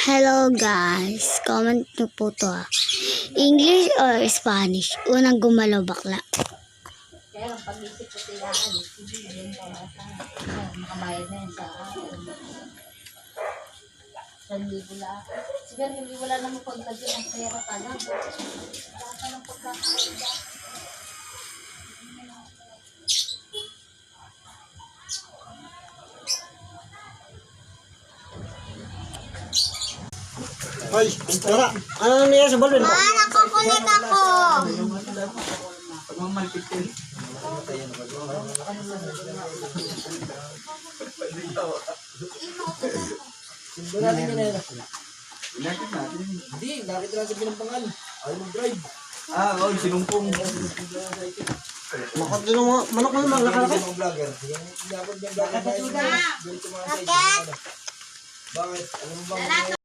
Hello guys, comment nyo po to English or Spanish? Unang gumalaw bakla. Kaya ang pag-isip ko tilaan, hindi yun makabayad na yun sa sanlibo lang. Siguro hindi wala naman paglagyan ng pera talang. Wala ka ng pagkakaroon. Hoy, tara. Ano nangyayari sa ballpen? Nakakulit ako! Pagmamalpitin. Simula natin na yun. Inakit natin. Hindi, nakit natin pinampangan. Ayaw mag-drive. Oo, sinumpong. Makot din ang mga manok mo yung mga nakalakit. Bakit? Ano mo bang